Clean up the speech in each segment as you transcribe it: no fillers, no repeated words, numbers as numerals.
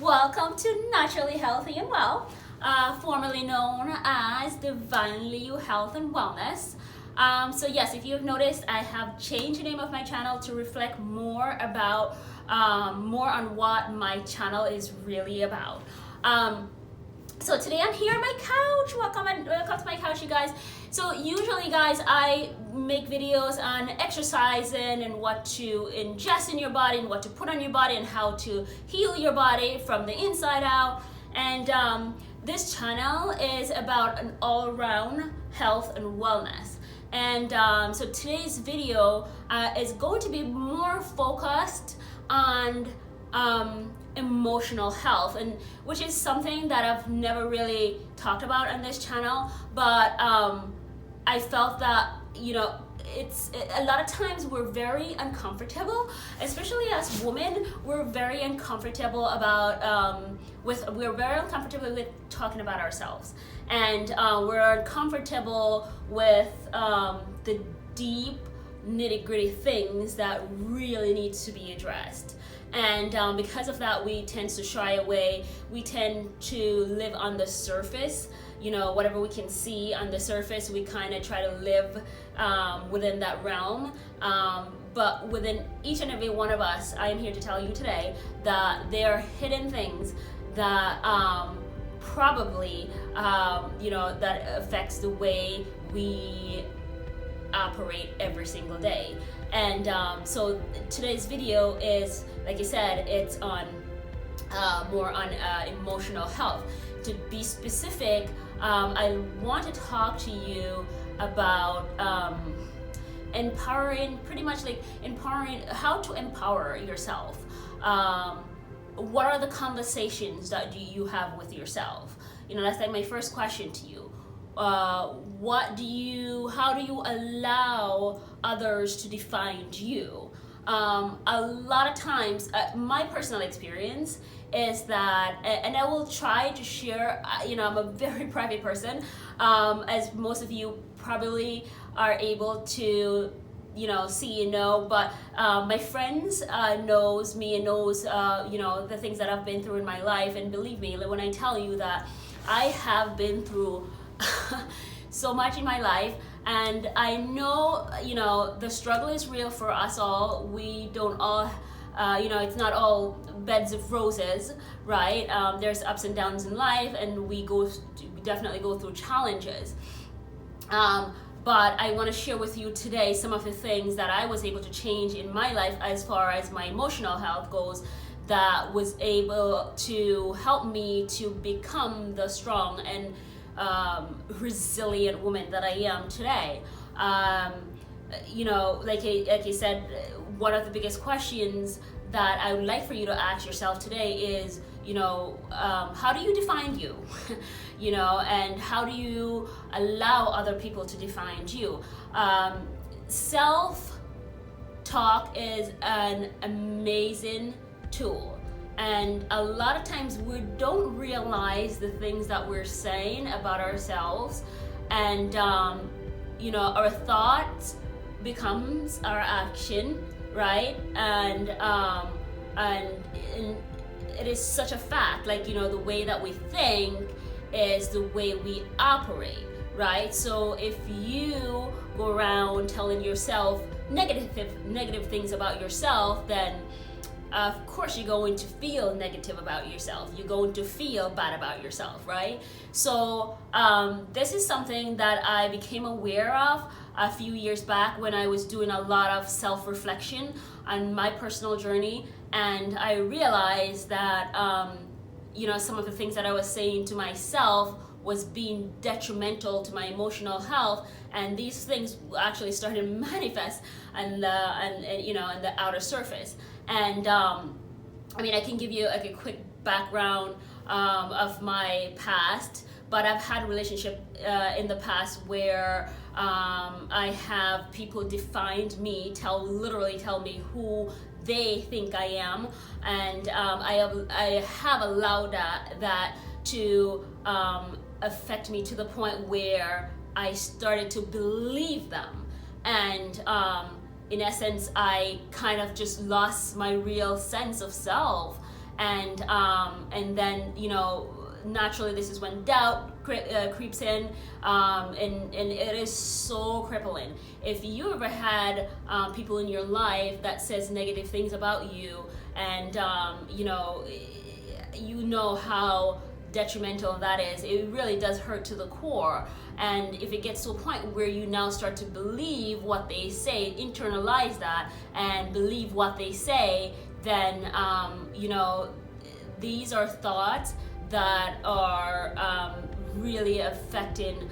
Welcome to Naturally Healthy and Well, formerly known as Divinely You Health and Wellness. So yes, if you've noticed, I have changed the name of my channel to reflect more about, more on what my channel is really about. So today I'm here on my couch. Welcome to my couch, you guys. So usually, guys, I make videos on exercising and what to ingest in your body and what to put on your body and how to heal your body from the inside out. And this channel is about an all-around health and wellness. And so today's video is going to be more focused on emotional health, and which is something that I've never really talked about on this channel, but I felt that, you know, it's a lot of times we're very uncomfortable, especially as women. We're very uncomfortable about we're very uncomfortable with talking about ourselves, and we're uncomfortable with the deep nitty-gritty things that really need to be addressed. And because of that, we tend to shy away. We tend to live on the surface. You know, whatever we can see on the surface, we kind of try to live within that realm. But within each and every one of us, I am here to tell you today that there are hidden things that probably, you know, that affects the way we operate every single day. And so today's video is, like I said, it's on more on emotional health. To be specific, I want to talk to you about empowering, pretty much like empowering, how to empower yourself. What are the conversations that you have with yourself? You know, that's like my first question to you. How do you allow others to define you? A lot of times, my personal experience is that, and I will try to share, you know, I'm a very private person, as most of you probably are able to, you know, see and know, but my friends knows me and knows, you know, the things that I've been through in my life, and believe me, when I tell you that I have been through so much in my life, and I know, you know, the struggle is real for us all. We don't all, you know, it's not all beds of roses, right? There's ups and downs in life, and we definitely go through challenges. But I want to share with you today some of the things that I was able to change in my life as far as my emotional health goes, that was able to help me to become the strong and resilient woman that I am today. You know, like I said, one of the biggest questions that I would like for you to ask yourself today is, you know, how do you define you? You know, and how do you allow other people to define you? Self-talk is an amazing tool. And a lot of times we don't realize the things that we're saying about ourselves, and you know, our thoughts becomes our action, right? And it is such a fact, like, you know, the way that we think is the way we operate, right? So if you go around telling yourself negative things about yourself, then of course you're going to feel negative about yourself. You're going to feel bad about yourself, right? So this is something that I became aware of a few years back when I was doing a lot of self-reflection on my personal journey, and I realized that you know, some of the things that I was saying to myself was being detrimental to my emotional health, and these things actually started to manifest and you know, on the outer surface. And I mean, I can give you like a quick background of my past, but I've had a relationship in the past where I have people defined me, literally tell me who they think I am, and I have allowed that to affect me to the point where I started to believe them, and in essence, I kind of just lost my real sense of self. and then, you know, naturally this is when doubt creeps in, and it is so crippling. If you ever had people in your life that says negative things about you, and you know how detrimental that is, it really does hurt to the core. And if it gets to a point where you now start to believe what they say, internalize that and believe what they say, then you know, these are thoughts that are really affecting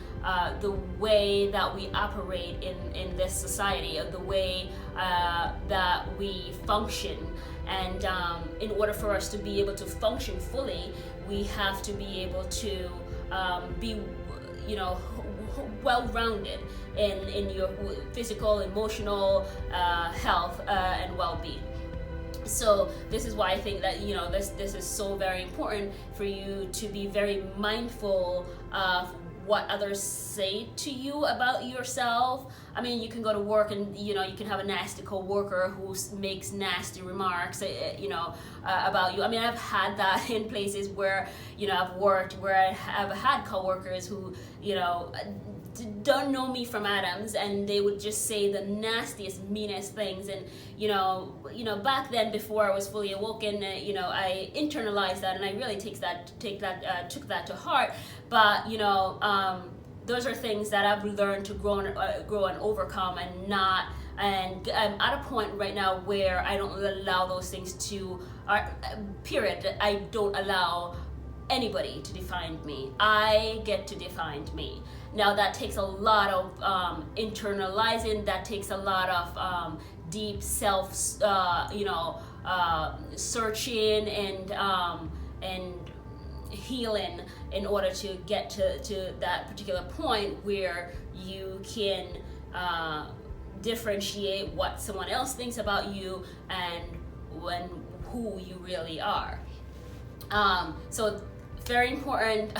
the way that we operate in this society, the way that we function. And in order for us to be able to function fully, we have to be able to be, you know, well-rounded in your physical, emotional health and well-being. So this is why I think that, you know, this is so very important for you to be very mindful of what others say to you about yourself. I mean, you can go to work and, you know, you can have a nasty coworker who makes nasty remarks, you know, about you. I mean, I've had that in places where, you know, I've worked, where I have had coworkers who, you know, don't know me from Adams, and they would just say the nastiest, meanest things. And you know, back then, before I was fully awoken, you know, I internalized that, and I really took that to heart. But you know, those are things that I've learned to grow and overcome, and not. And I'm at a point right now where I don't allow those things to. Period. I don't allow anybody to define me. I get to define me. Now that takes a lot of internalizing. That takes a lot of deep self, you know, searching and healing in order to get to that particular point where you can differentiate what someone else thinks about you and who you really are. So very important,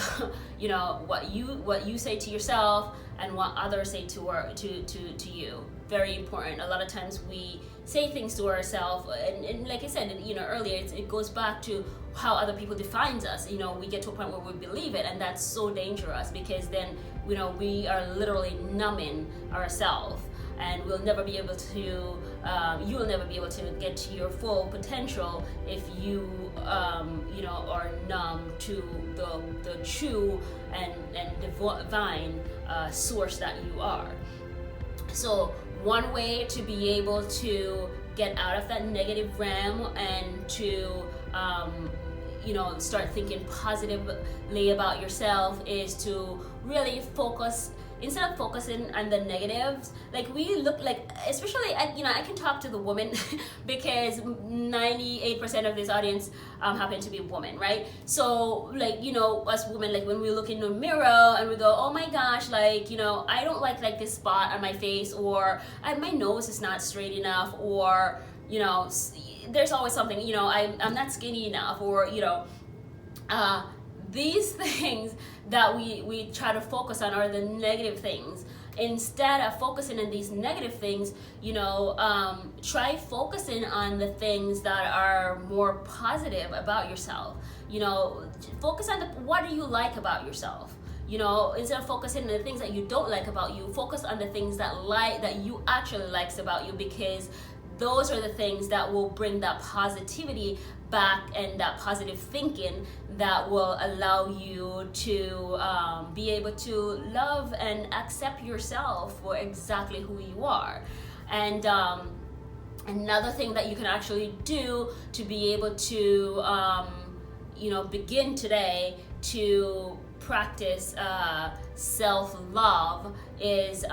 you know, what you say to yourself and what others say to you. Very important. A lot of times we say things to ourselves, and like I said, you know, earlier, it goes back to how other people defines us. You know, we get to a point where we believe it, and that's so dangerous, because then, you know, we are literally numbing ourselves, and we'll never be able to, you will never be able to get to your full potential if you, you know, are numb to the true and divine source that you are. So one way to be able to get out of that negative realm and to, you know, start thinking positively about yourself is to really focus. Instead of focusing on the negatives, like we look like, especially, you know, I can talk to the woman because 98% of this audience happen to be women, right? So, like, you know, us women, like when we look in the mirror and we go, oh my gosh, like, you know, I don't like this spot on my face, or my nose is not straight enough, or, you know, there's always something, you know, I'm not skinny enough, or, you know, these things that we try to focus on are the negative things. Instead of focusing on these negative things, you know, try focusing on the things that are more positive about yourself. You know, focus on what do you like about yourself. You know, instead of focusing on the things that you don't like about you, focus on the things that you actually likes about you, because those are the things that will bring that positivity back and that positive thinking that will allow you to be able to love and accept yourself for exactly who you are. And another thing that you can actually do to be able to you know, begin today to practice self-love is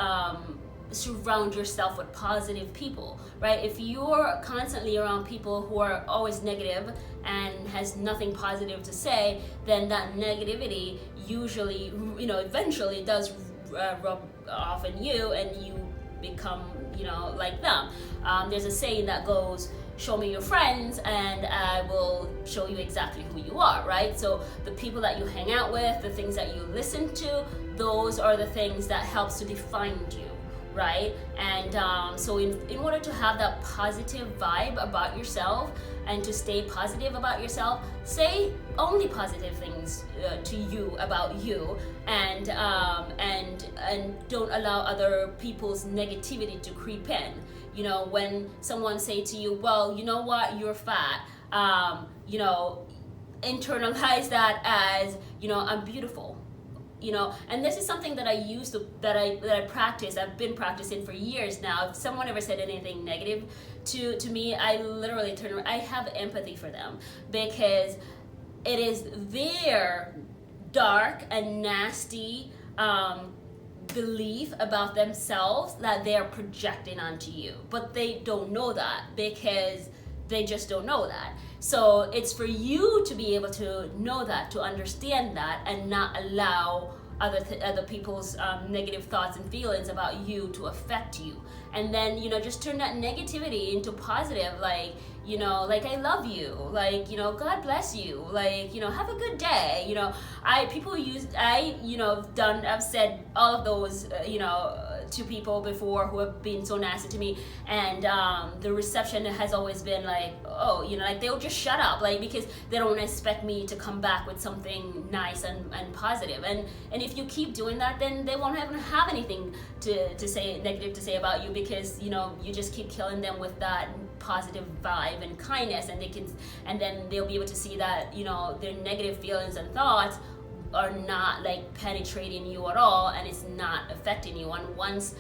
surround yourself with positive people, right? If you're constantly around people who are always negative and has nothing positive to say, then that negativity usually, you know, eventually does rub off on you, and you become, you know, like them. There's a saying that goes, show me your friends and I will show you exactly who you are, right? So the people that you hang out with, the things that you listen to, those are the things that helps to define you. right? And so in order to have that positive vibe about yourself and to stay positive about yourself, say only positive things to you about you, and don't allow other people's negativity to creep in. You know, when someone say to you, well, you know what, you're fat, you know, internalize that as, you know, I'm beautiful. You know, and this is something that I used to, that I practice. I've been practicing for years now. If someone ever said anything negative to me, I literally turn around. I have empathy for them, because it is their dark and nasty belief about themselves that they're projecting onto you, but they don't know that, because they just don't know that. So it's for you to be able to know that, to understand that, and not allow other people's negative thoughts and feelings about you to affect you. And then, you know, just turn that negativity into positive, like, you know, like, I love you, like, you know, God bless you, like, you know, have a good day. You know, I've said all of those, you know, to people before who have been so nasty to me, and the reception has always been like, oh, you know, like, they'll just shut up, like, because they don't expect me to come back with something nice and positive. And if you keep doing that, then they won't have anything to say negative to say about you, because, you know, you just keep killing them with that positive vibe and kindness, and then they'll be able to see that, you know, their negative feelings and thoughts are not like penetrating you at all, and it's not affecting you. And once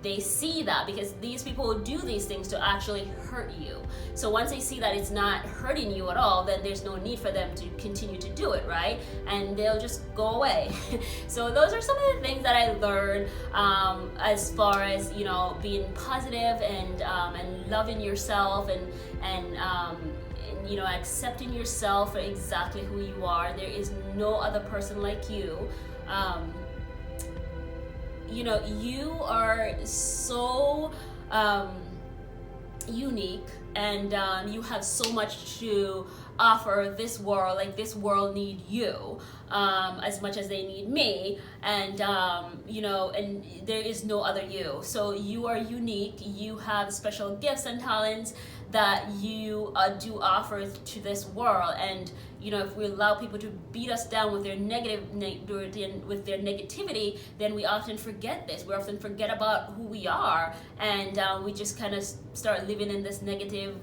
they see that, because these people do these things to actually hurt you, so once they see that it's not hurting you at all, then there's no need for them to continue to do it, right? And they'll just go away. So those are some of the things that I learned as far as, you know, being positive and loving yourself, and you know, accepting yourself for exactly who you are. There is no other person like you. You know, you are so unique, and you have so much to offer this world. Like, this world need you as much as they need me, and you know, and there is no other you. So you are unique. You have special gifts and talents that you do offer to this world. And you know, if we allow people to beat us down with their negativity, then we often forget this. We often forget about who we are, and we just kind of start living in this negative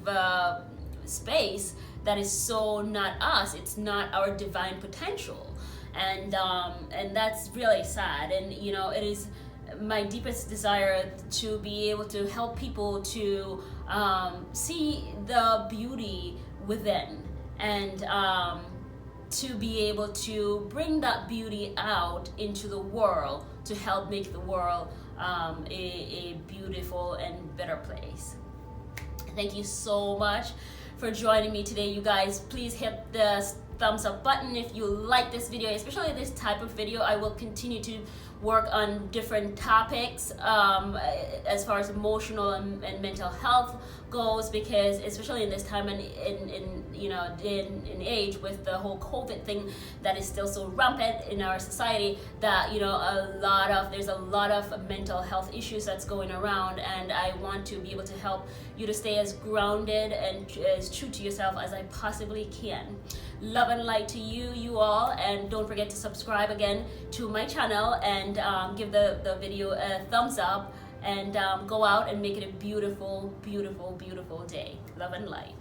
space that is so not us. It's not our divine potential, and that's really sad. And you know, it is my deepest desire to be able to help people to see the beauty within, and to be able to bring that beauty out into the world, to help make the world a beautiful and better place. Thank you so much for joining me today, you guys. Please hit the thumbs up button if you like this video, especially this type of video. I will continue to work on different topics as far as emotional and mental health goes, because especially in this time and in you know, in age with the whole COVID thing that is still so rampant in our society, that, you know, there's a lot of mental health issues that's going around, and I want to be able to help you to stay as grounded and as true to yourself as I possibly can. Love and light to you all, and don't forget to subscribe again to my channel, and give the video a thumbs up, and go out and make it a beautiful, beautiful, beautiful day. Love and light.